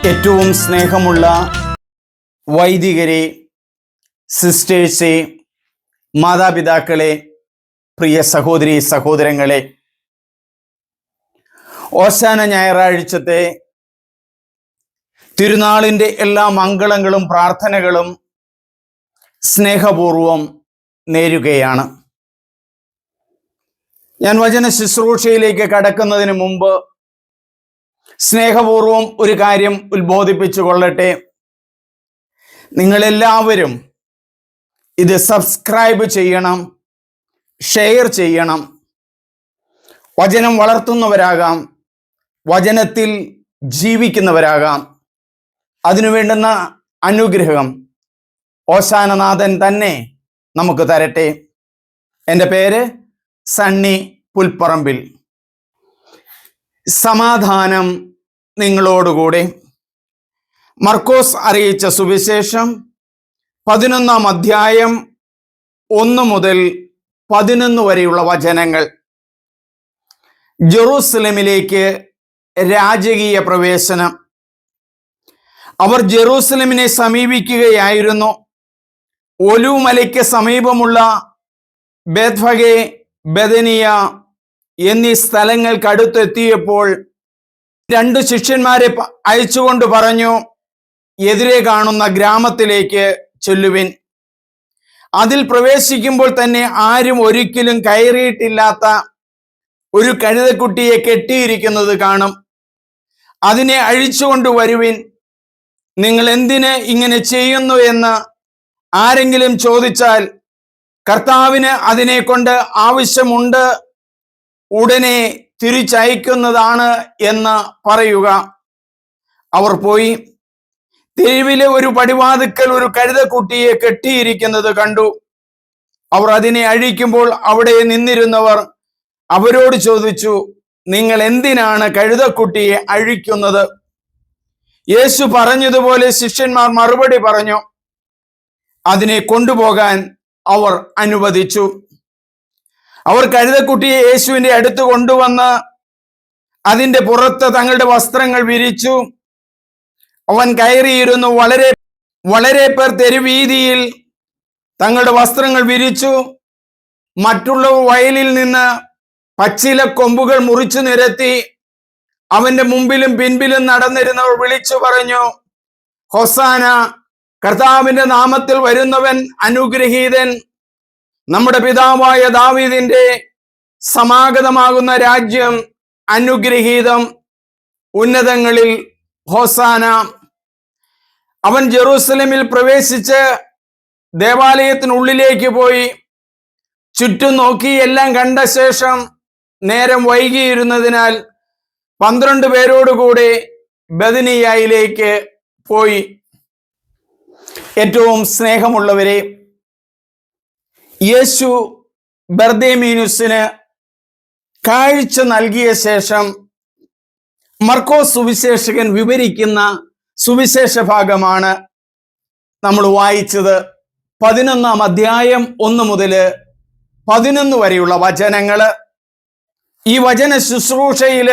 ഏറ്റവും സ്നേഹമുള്ള വൈദികരെ, സിസ്റ്റേഴ്സെ, മാതാപിതാക്കളെ, പ്രിയ സഹോദരി സഹോദരങ്ങളെ, ഓശാന ഞായറാഴ്ചത്തെ തിരുനാളിൻ്റെ എല്ലാ മംഗളങ്ങളും പ്രാർത്ഥനകളും സ്നേഹപൂർവം നേരുകയാണ്. ഞാൻ വചന ശുശ്രൂഷയിലേക്ക് കടക്കുന്നതിന് മുമ്പ് സ്നേഹപൂർവം ഒരു കാര്യം ഉത്ബോധിപ്പിച്ചു കൊള്ളട്ടെ. നിങ്ങളെല്ലാവരും ഇത് സബ്സ്ക്രൈബ് ചെയ്യണം, ഷെയർ ചെയ്യണം. വചനം വളർത്തുന്നവരാകാം, വചനത്തിൽ ജീവിക്കുന്നവരാകാം. അതിനു വേണ്ടുന്ന അനുഗ്രഹം ഓശാനനാഥൻ തന്നെ നമുക്ക് തരട്ടെ. എൻ്റെ പേര് സണ്ണി പുൽപ്പറമ്പിൽ. സമാധാനം നിങ്ങളോടുകൂടെ. മർക്കോസ് അറിയിച്ച സുവിശേഷം 11-ാം അധ്യായം 1 മുതൽ 11 വരെയുള്ള വചനങ്ങൾ. ജെറൂസലമിലേക്ക് രാജകീയ പ്രവേശനം. അവർ ജെറൂസലമിനെ സമീപിക്കുകയായിരുന്നു. ഒലിവുമലയ്ക്ക് സമീപമുള്ള ബേത്ഫഗെ, ബെഥനിയ എന്നീ സ്ഥലങ്ങൾക്കടുത്തെത്തിയപ്പോൾ 2 ശിഷ്യന്മാരെ അയച്ചുകൊണ്ട് പറഞ്ഞു, എതിരെ കാണുന്ന ഗ്രാമത്തിലേക്ക് ചെല്ലുവിൻ. അതിൽ പ്രവേശിക്കുമ്പോൾ തന്നെ ആരും ഒരിക്കലും കയറിയിട്ടില്ലാത്ത ഒരു കഴുതക്കുട്ടിയെ കെട്ടിയിരിക്കുന്നത് കാണും. അതിനെ അഴിച്ചുകൊണ്ട് വരുവിൻ. നിങ്ങൾ എന്തിന് ഇങ്ങനെ ചെയ്യുന്നു എന്ന് ആരെങ്കിലും ചോദിച്ചാൽ, കർത്താവിന് അതിനെ കൊണ്ട് ആവശ്യമുണ്ട്, ഉടനെ തിരിച്ചയക്കുന്നതാണ് എന്ന് പറയുക. അവർ പോയി തെരുവിലെ ഒരു പടിവാതിക്കൽ ഒരു കഴുതക്കുട്ടിയെ കെട്ടിയിരിക്കുന്നത് കണ്ടു. അവർ അതിനെ അഴിക്കുമ്പോൾ അവിടെ നിന്നിരുന്നവർ അവരോട് ചോദിച്ചു, നിങ്ങൾ എന്തിനാണ് കഴുതക്കുട്ടിയെ അഴിക്കുന്നത്? യേശു പറഞ്ഞതുപോലെ ശിഷ്യന്മാർ മറുപടി പറഞ്ഞു. അതിനെ കൊണ്ടുപോകാൻ അവർ അനുവദിച്ചു. അവർ കഴുതക്കുട്ടിയെ യേശുവിൻ്റെ അടുത്ത് കൊണ്ടുവന്ന് അതിൻ്റെ പുറത്ത് തങ്ങളുടെ വസ്ത്രങ്ങൾ വിരിച്ചു. അവൻ കയറിയിരുന്നു. വളരെ പേർ തെരുവീതിയിൽ തങ്ങളുടെ വസ്ത്രങ്ങൾ വിരിച്ചു. മറ്റുള്ളവർ വയലിൽ നിന്ന് പച്ചില കൊമ്പുകൾ മുറിച്ചു നിരത്തി. അവന്റെ മുമ്പിലും പിൻപിലും നടന്നിരുന്നവർ വിളിച്ചു പറഞ്ഞു, ഹൊസാന, കർത്താവിന്റെ നാമത്തിൽ വരുന്നവൻ അനുഗ്രഹീതൻ, നമ്മുടെ പിതാവായ ദാവീദിന്റെ സമാഗതമാകുന്ന രാജ്യം അനുഗ്രഹീതം, ഉന്നതങ്ങളിൽ ഹോസാന. അവൻ ജെറൂസലമിൽ പ്രവേശിച്ച് ദേവാലയത്തിനുള്ളിലേക്ക് പോയി ചുറ്റും നോക്കി. എല്ലാം കണ്ട ശേഷം നേരം വൈകിയിരുന്നതിനാൽ 12 പേരോടുകൂടെ ബെഥനിയയിലേക്ക് പോയി. ഏറ്റവും സ്നേഹമുള്ളവരെ, യേശു ബർദേമീനുസിന് കാഴ്ച നൽകിയ ശേഷം മർക്കോസ് സുവിശേഷകൻ വിവരിക്കുന്ന സുവിശേഷ ഭാഗമാണ് നമ്മൾ വായിച്ചത്. 11-ാം അധ്യായം 1 മുതൽ 11 വരെയുള്ള വചനങ്ങൾ. ഈ വചന ശുശ്രൂഷയിൽ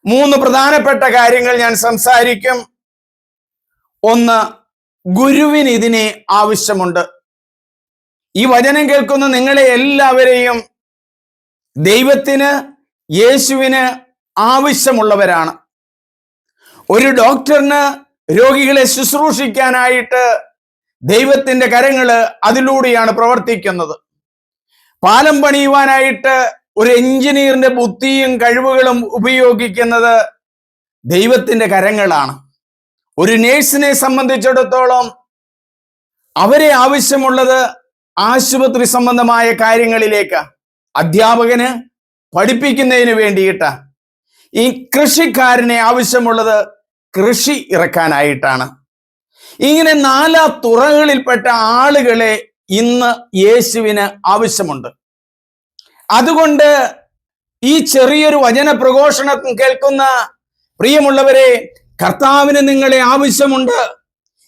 3 പ്രധാനപ്പെട്ട കാര്യങ്ങൾ ഞാൻ സംസാരിക്കും. 1, ഗുരുവിന് ഇതിനെ ആവശ്യമുണ്ട്. ഈ വചനം കേൾക്കുന്ന നിങ്ങളെ എല്ലാവരെയും ദൈവത്തിന്, യേശുവിന് ആവശ്യമുള്ളവരാണ്. ഒരു ഡോക്ടറിന് രോഗികളെ ശുശ്രൂഷിക്കാനായിട്ട് ദൈവത്തിന്റെ കരങ്ങള് അതിലൂടെയാണ് പ്രവർത്തിക്കുന്നത്. പാലം പണിയുവാനായിട്ട് ഒരു എഞ്ചിനീയറിന്റെ ബുദ്ധിയും കഴിവുകളും ഉപയോഗിക്കുന്നത് ദൈവത്തിന്റെ കരങ്ങളാണ്. ഒരു നേഴ്സിനെ സംബന്ധിച്ചിടത്തോളം അവരെ ആവശ്യമുള്ളത് ആശുപത്രി സംബന്ധമായ കാര്യങ്ങളിലേക്ക്, അധ്യാപകന് പഠിപ്പിക്കുന്നതിന് വേണ്ടിയിട്ട്. ഈ കൃഷിക്കാരനെ ആവശ്യമുള്ളത് കൃഷി ഇറക്കാനായിട്ടാണ്. ഇങ്ങനെ 4 തുറകളിൽപ്പെട്ട ആളുകളെ ഇന്ന് യേശുവിന് ആവശ്യമുണ്ട്. അതുകൊണ്ട് ഈ ചെറിയൊരു വചന പ്രഘോഷണം കേൾക്കുന്ന പ്രിയമുള്ളവരെ, കർത്താവിന് നിങ്ങളെ ആവശ്യമുണ്ട്.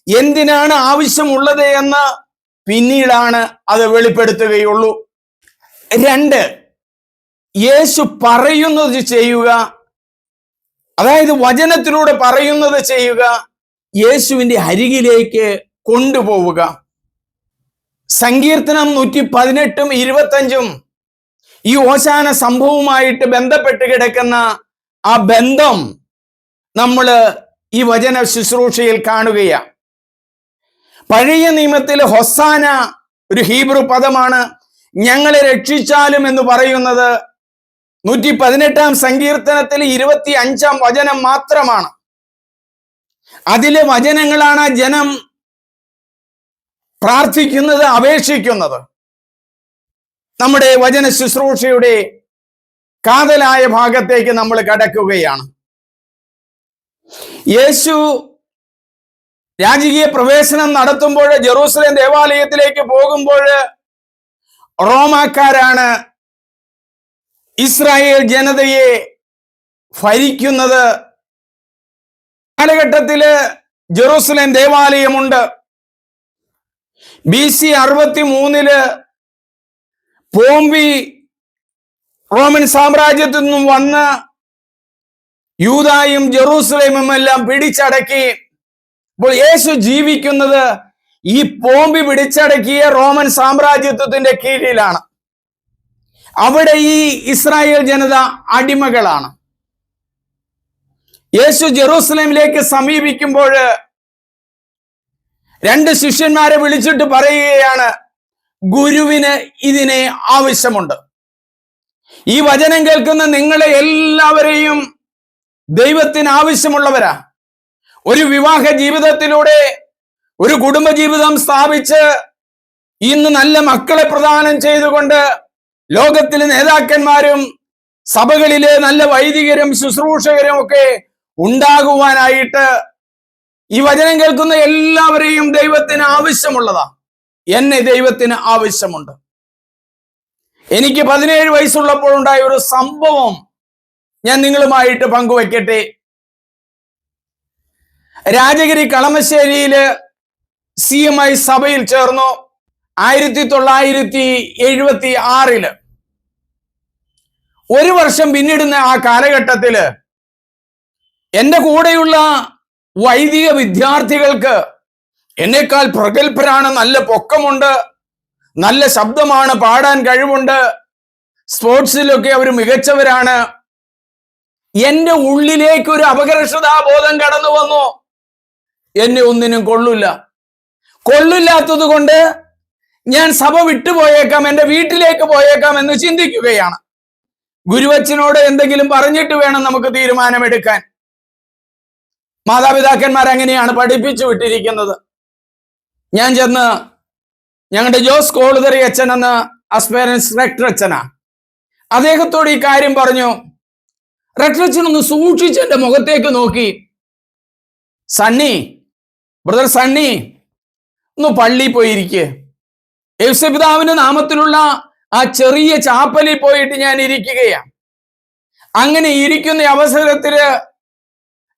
എന്തിനാണ് ആവശ്യമുള്ളത് എന്ന് പിന്നീടാണ് അത് വെളിപ്പെടുത്തുകയുള്ളൂ. 2, യേശു പറയുന്നത് ചെയ്യുക, അതായത് വചനത്തിലൂടെ പറയുന്നത് ചെയ്യുക, യേശുവിന്റെ അരികിലേക്ക് കൊണ്ടുപോവുക. സങ്കീർത്തനം 118 25 ഈ ഓശാന സംഭവവുമായിട്ട് ബന്ധപ്പെട്ട് കിടക്കുന്ന ആ ബന്ധം നമ്മൾ ഈ വചന ശുശ്രൂഷയിൽ കാണുകയാണ്. പഴയ നിയമത്തിൽ ഹൊസാന ഒരു ഹീബ്രു പദമാണ്. ഞങ്ങളെ രക്ഷിച്ചാലും എന്ന് പറയുന്നത് 118 സങ്കീർത്തനത്തിൽ 25 വചനം മാത്രമാണ്. അതിലെ വചനങ്ങളാണ് ജനം പ്രാർത്ഥിക്കുന്നത്, അപേക്ഷിക്കുന്നത്. നമ്മുടെ വചന ശുശ്രൂഷയുടെ കാതലായ ഭാഗത്തേക്ക് നമ്മൾ കടക്കുകയാണ്. യേശു രാജകീയ പ്രവേശനം നടത്തുമ്പോൾ, ജെറൂസലേം ദേവാലയത്തിലേക്ക് പോകുമ്പോൾ റോമാക്കാരാണ് ഇസ്രായേൽ ജനതയെ ഭരിക്കുന്നത്. കാലഘട്ടത്തില് ജെറൂസലേം ദേവാലയമുണ്ട്. BC 63 പോംബി റോമൻ സാമ്രാജ്യത്തിൽ നിന്നും വന്ന് യൂദായും ജെറൂസലേമും എല്ലാം പിടിച്ചടക്കി. അപ്പോൾ യേശു ജീവിക്കുന്നത് ഈ പോംബി പിടിച്ചടക്കിയ റോമൻ സാമ്രാജ്യത്വത്തിന്റെ കീഴിലാണ്. അവിടെ ഈ ഇസ്രായേൽ ജനത അടിമകളാണ്. യേശു ജെറൂസലേമിലേക്ക് സമീപിക്കുമ്പോൾ 2 ശിഷ്യന്മാരെ വിളിച്ചിട്ട് പറയുകയാണ്, ഗുരുവിന് ഇതിനെ ആവശ്യമുണ്ട്. ഈ വചനം കേൾക്കുന്ന നിങ്ങളെ എല്ലാവരെയും ദൈവത്തിന് ആവശ്യമുള്ളവരാ. ഒരു വിവാഹ ജീവിതത്തിലൂടെ ഒരു കുടുംബജീവിതം സ്ഥാപിച്ച് ഇന്ന് നല്ല മക്കളെ പ്രദാനം ചെയ്തുകൊണ്ട് ലോകത്തിലെ നേതാക്കന്മാരും സഭകളിലെ നല്ല വൈദികരും ശുശ്രൂഷകരും ഒക്കെ ഉണ്ടാകുവാനായിട്ട് ഈ വചനം കേൾക്കുന്ന എല്ലാവരെയും ദൈവത്തിന് ആവശ്യമുള്ളതാ. എന്നെ ദൈവത്തിന് ആവശ്യമുണ്ട്. എനിക്ക് 17 വയസ്സുള്ളപ്പോൾ ഉണ്ടായ ഒരു സംഭവം ഞാൻ നിങ്ങളുമായിട്ട് പങ്കുവയ്ക്കട്ടെ. രാജഗിരി കളമശ്ശേരിയില് CMI സഭയിൽ ചേർന്നു 1976. ഒരു വർഷം പിന്നിടുന്ന ആ കാലഘട്ടത്തില് എന്റെ കൂടെയുള്ള വൈദിക വിദ്യാർത്ഥികൾക്ക് എന്നേക്കാൾ പ്രഗത്ഭരാണ്, നല്ല പൊക്കമുണ്ട്, നല്ല ശബ്ദമാണ്, പാടാൻ കഴിവുണ്ട്, സ്പോർട്സിലൊക്കെ അവർ മികച്ചവരാണ്. എന്റെ ഉള്ളിലേക്ക് ഒരു അപകർഷതാബോധം കടന്നു വന്നു. എന്നെ ഒന്നിനും കൊള്ളില്ലാത്തത് കൊണ്ട് ഞാൻ സഭ വിട്ടുപോയേക്കാം, എൻ്റെ വീട്ടിലേക്ക് പോയേക്കാം എന്ന് ചിന്തിക്കുകയാണ്. ഗുരുവച്ചനോട് എന്തെങ്കിലും പറഞ്ഞിട്ട് വേണം നമുക്ക് തീരുമാനമെടുക്കാൻ. മാതാപിതാക്കന്മാർ അങ്ങനെയാണ് പഠിപ്പിച്ചു വിട്ടിരിക്കുന്നത്. ഞാൻ ചെന്ന് ഞങ്ങളുടെ ജോസ് കോളുതറി അച്ഛൻ എന്ന അസ്പയറൻസ് റെക്ടർ അച്ഛനാണ്. അദ്ദേഹത്തോട് ഈ കാര്യം പറഞ്ഞു. റെക്ടർ അച്ഛൻ ഒന്ന് സൂക്ഷിച്ച് എൻ്റെ മുഖത്തേക്ക് നോക്കി, ബ്രദർ സണ്ണി ഒന്ന് പള്ളിയിൽ പോയിരിക്കുക. യേശുപിതാവിന്റെ നാമത്തിലുള്ള ആ ചെറിയ ചാപ്പലിൽ പോയിട്ട് ഞാൻ ഇരിക്കുകയാണ്. അങ്ങനെ ഇരിക്കുന്ന അവസരത്തില്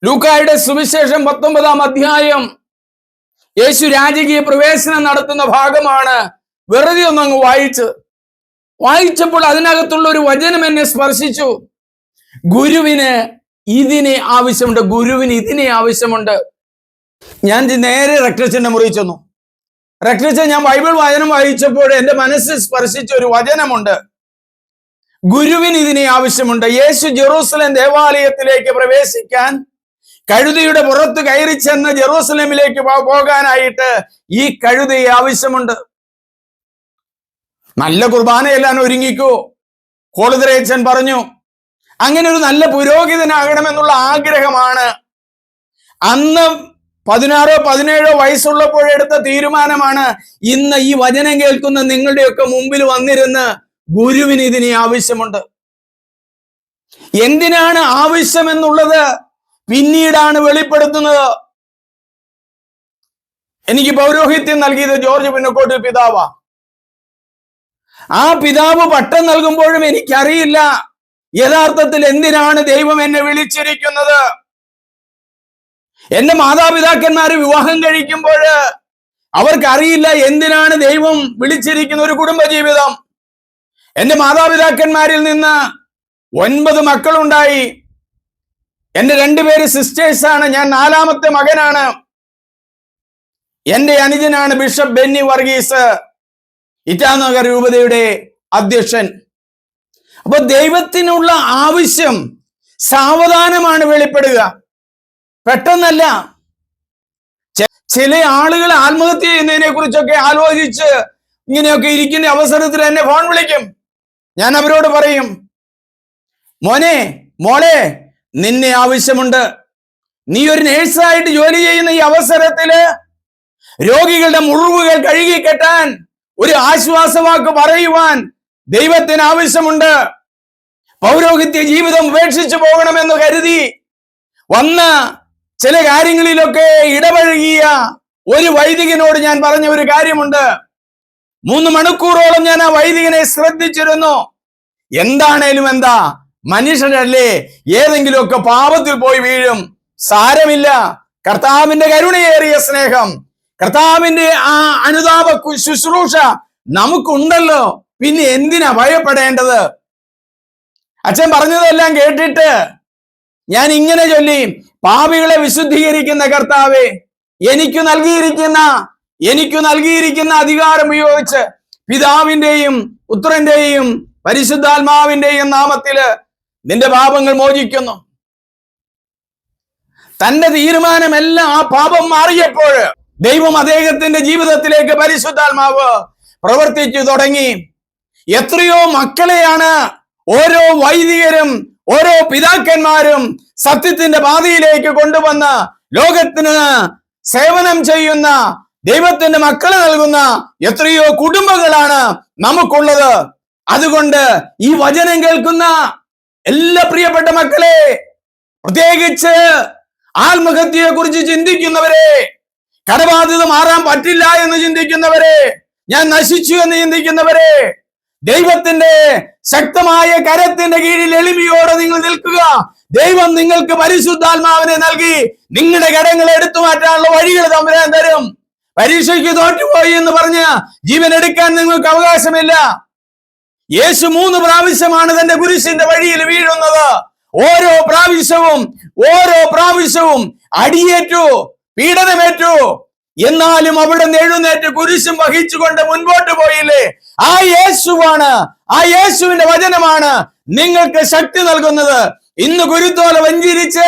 ലൂക്കായുടെ സുവിശേഷം 19 അധ്യായം യേശു രാജകീയ പ്രവേശനം നടത്തുന്ന ഭാഗമാണ്. വെറുതെ ഒന്നങ്ങ് വായിച്ചപ്പോൾ അതിനകത്തുള്ള ഒരു വചനം എന്നെ സ്പർശിച്ചു. ഗുരുവിന് ഇതിനെ ആവശ്യമുണ്ട്. ഞാൻ നേരെ റെക്ടറച്ചന്റെ മുറിയിൽ ചെന്നു. റെക്ടറച്ചൻ, ഞാൻ ബൈബിൾ വചനം വായിച്ചപ്പോൾ എന്റെ മനസ്സിൽ സ്പർശിച്ച ഒരു വചനമുണ്ട്. ഗുരുവിന് ഇതിനെ ആവശ്യമുണ്ട്. യേശു ജെറൂസലേം ദേവാലയത്തിലേക്ക് പ്രവേശിക്കാൻ കഴുതയുടെ പുറത്ത് കയറി ചെന്ന് ജെറൂസലേമിലേക്ക് പോകാനായിട്ട് ഈ കഴുതയെ ആവശ്യമുണ്ട്. നല്ല കുർബാനയെല്ലാം ഒരുങ്ങിക്കോ, കോളുതറയച്ചൻ പറഞ്ഞു. അങ്ങനെ ഒരു നല്ല പുരോഹിതനാകണമെന്നുള്ള ആഗ്രഹമാണ്. അന്ന് 16 17 വയസ്സുള്ളപ്പോഴെടുത്ത തീരുമാനമാണ്. ഇന്ന് ഈ വചനം കേൾക്കുന്ന നിങ്ങളുടെയൊക്കെ മുമ്പിൽ വന്നിരുന്ന് ഗുരുവിന് ഇതിനെ ആവശ്യമുണ്ട്. എന്തിനാണ് ആവശ്യമെന്നുള്ളത് പിന്നീടാണ് വെളിപ്പെടുത്തുന്നത്. എനിക്ക് പൗരോഹിത്യം നൽകിയത് ജോർജ് പുന്നക്കോട്ട് പിതാവാ. ആ പിതാവ് പട്ടം നൽകുമ്പോഴും എനിക്കറിയില്ല യഥാർത്ഥത്തിൽ എന്തിനാണ് ദൈവം എന്നെ വിളിച്ചിരിക്കുന്നത്. എന്റെ മാതാപിതാക്കന്മാര് വിവാഹം കഴിക്കുമ്പോൾ അവർക്കറിയില്ല എന്തിനാണ് ദൈവം വിളിച്ചിരിക്കുന്ന ഒരു കുടുംബജീവിതം. എന്റെ മാതാപിതാക്കന്മാരിൽ നിന്ന് 9 മക്കളുണ്ടായി. എന്റെ 2 പേര് സിസ്റ്റേഴ്സാണ്. ഞാൻ 4ാമത്തെ മകനാണ്. എന്റെ അനുജനാണ് ബിഷപ്പ് ബെന്നി വർഗീസ്, ഇറ്റാനഗർ രൂപതയുടെ അധ്യക്ഷൻ. അപ്പൊ ദൈവത്തിനുള്ള ആവശ്യം സാവധാനമാണ് വെളിപ്പെടുക, പെട്ടെന്നല്ല. ചില ആളുകൾ ആത്മഹത്യ ചെയ്യുന്നതിനെ കുറിച്ചൊക്കെ ആലോചിച്ച് ഇങ്ങനെയൊക്കെ ഇരിക്കുന്ന അവസരത്തിൽ എന്നെ ഫോൺ വിളിക്കും. ഞാൻ അവരോട് പറയും, മോളെ നിന്നെ ആവശ്യമുണ്ട്. നീ ഒരു നേഴ്സായിട്ട് ജോലി ചെയ്യുന്ന ഈ അവസരത്തില് രോഗികളുടെ മുറിവുകൾ കഴുകിക്കെട്ടാൻ ഒരു ആശ്വാസവാക്ക് പറയുവാൻ ദൈവത്തിന് ആവശ്യമുണ്ട്. പൗരോഹിത്യ ജീവിതം ഉപേക്ഷിച്ചു പോകണമെന്ന് കരുതി വന്ന ചില കാര്യങ്ങളിലൊക്കെ ഇടപഴകിയ ഒരു വൈദികനോട് ഞാൻ പറഞ്ഞ ഒരു കാര്യമുണ്ട്. 3 മണിക്കൂറോളം ഞാൻ ആ വൈദികനെ ശ്രദ്ധിച്ചിരുന്നു. എന്താണേലും എന്താ, മനുഷ്യരല്ലേ, ഏതെങ്കിലുമൊക്കെ പാപത്തിൽ പോയി വീഴും, സാരമില്ല. കർത്താവിന്റെ കരുണയേറിയ സ്നേഹം, കർത്താവിന്റെ ആ അനുതാപ ശുശ്രൂഷ നമുക്കുണ്ടല്ലോ, പിന്നെ എന്തിനാ ഭയപ്പെടേണ്ടത്? അച്ഛൻ പറഞ്ഞതെല്ലാം കേട്ടിട്ട് ഞാൻ ഇങ്ങനെ ചൊല്ലി, പാപികളെ വിശുദ്ധീകരിക്കുന്ന കർത്താവേ, എനിക്ക് നൽകിയിരിക്കുന്ന അധികാരം ഉപയോഗിച്ച് പിതാവിന്റെയും പുത്രന്റെയും പരിശുദ്ധാത്മാവിന്റെയും നാമത്തില് നിന്റെ പാപങ്ങൾ മോചിക്കുന്നു. തന്റെ തീരുമാനമെല്ലാം ആ പാപം മാറിയപ്പോൾ ദൈവം അദ്ദേഹത്തിന്റെ ജീവിതത്തിലേക്ക് പരിശുദ്ധാത്മാവ് പ്രവർത്തിച്ചു തുടങ്ങി. എത്രയോ മക്കളെയാണ് ഓരോ വൈദികരും ഓരോ പിതാക്കന്മാരും സത്യത്തിന്റെ പാതയിലേക്ക് കൊണ്ടുവന്ന് ലോകത്തിന് സേവനം ചെയ്യുന്ന ദൈവത്തിന്റെ മക്കളെ നൽകുന്ന എത്രയോ കുടുംബങ്ങളാണ് നമുക്കുള്ളത്. അതുകൊണ്ട് ഈ വചനം കേൾക്കുന്ന എല്ലാ പ്രിയപ്പെട്ട മക്കളെ, പ്രത്യേകിച്ച് ആത്മഹത്യയെ കുറിച്ച് ചിന്തിക്കുന്നവരെ, കടബാധ്യത മാറാൻ പറ്റില്ല എന്ന് ചിന്തിക്കുന്നവരെ, ഞാൻ നശിച്ചു എന്ന് ചിന്തിക്കുന്നവരെ, ദൈവത്തിന്റെ ശക്തമായ കരത്തിന്റെ കീഴിൽ എളിമയോടെ നിങ്ങൾ നിൽക്കുക. ദൈവം നിങ്ങൾക്ക് പരിശുദ്ധാത്മാവിനെ നൽകി നിങ്ങളുടെ കടങ്ങളെ എടുത്തു മാറ്റാനുള്ള വഴികൾ തമ്പുരാൻ തരും. പരീക്ഷയ്ക്ക് തോറ്റുപോയി എന്ന് പറഞ്ഞ് ജീവൻ എടുക്കാൻ നിങ്ങൾക്ക് അവകാശമില്ല. യേശു 3 പ്രാവശ്യമാണ് തന്റെ കുരിശിന്റെ വഴിയിൽ വീഴുന്നത്. ഓരോ പ്രാവശ്യവും അടിയേറ്റു, പീഡനമേറ്റു. എന്നാലും അവിടെ നിന്ന് എഴുന്നേറ്റ് കുരിശും വഹിച്ചുകൊണ്ട് മുൻപോട്ട് പോയില്ലേ? ആ യേശുവാണ്, ആ യേശുവിന്റെ വചനമാണ് നിങ്ങൾക്ക് ശക്തി നൽകുന്നത്. ഇന്ന് കുരുത്തോല വഞ്ചിരിച്ച്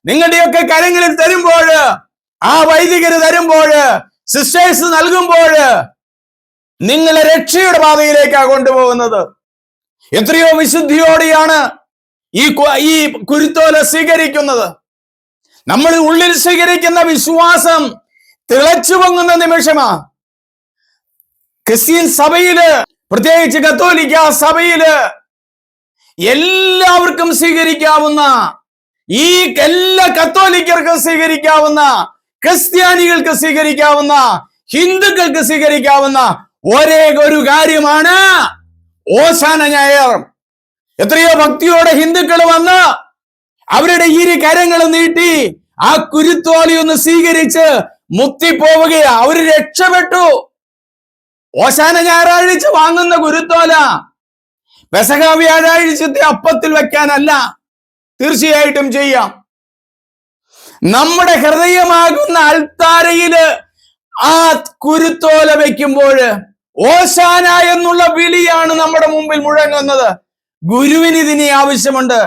നിങ്ങളുടെയൊക്കെ കരങ്ങളിൽ തരുമ്പോൾ, ആ വൈദികര് തരുമ്പോൾ, സിസ്റ്റേഴ്സ് നൽകുമ്പോൾ, നിങ്ങളെ രക്ഷയുടെ പാതയിലേക്കാണ് കൊണ്ടുപോകുന്നത്. എത്രയോ വിശുദ്ധിയോടെയാണ് ഈ കുരുത്തോല സ്വീകരിക്കുന്നത്. നമ്മൾ ഉള്ളിൽ സ്വീകരിക്കുന്ന വിശ്വാസം തിളച്ചു പൊങ്ങുന്ന നിമിഷമാ. ക്രിസ്ത്യൻ സഭയില്, പ്രത്യേകിച്ച് കത്തോലിക്ക സഭയില് എല്ലാവർക്കും സ്വീകരിക്കാവുന്ന, എല്ലാ കത്തോലിക്കർക്കും സ്വീകരിക്കാവുന്ന, ക്രിസ്ത്യാനികൾക്ക് സ്വീകരിക്കാവുന്ന, ഹിന്ദുക്കൾക്ക് സ്വീകരിക്കാവുന്ന ഒരേ ഒരു കാര്യമാണ് ഓശാന ഞായർ. എത്രയോ ഭക്തിയോടെ ഹിന്ദുക്കൾ വന്ന് അവരുടെ 2 കരങ്ങൾ നീട്ടി ആ കുരുത്തോലയൊന്ന് സ്വീകരിച്ച് മുത്തിപ്പോവുകയാ. അവര് രക്ഷപ്പെട്ടു. ഓശാന ഞായറാഴ്ച വാങ്ങുന്ന കുരുത്തോല പെസഹ വ്യാഴാഴ്ചത്തെ അപ്പത്തിൽ വെക്കാനല്ല, തീർച്ചയായിട്ടും ചെയ്യാം. നമ്മുടെ ഹൃദയമാകുന്ന അൾത്താരയില് ആ കുരുത്തോല വെക്കുമ്പോൾ ഓശാന എന്നുള്ള വിളിയാണ് നമ്മുടെ മുമ്പിൽ മുഴങ്ങുന്നത്. ഗുരുവിന് ഇതിനെ ആവശ്യമുണ്ട്.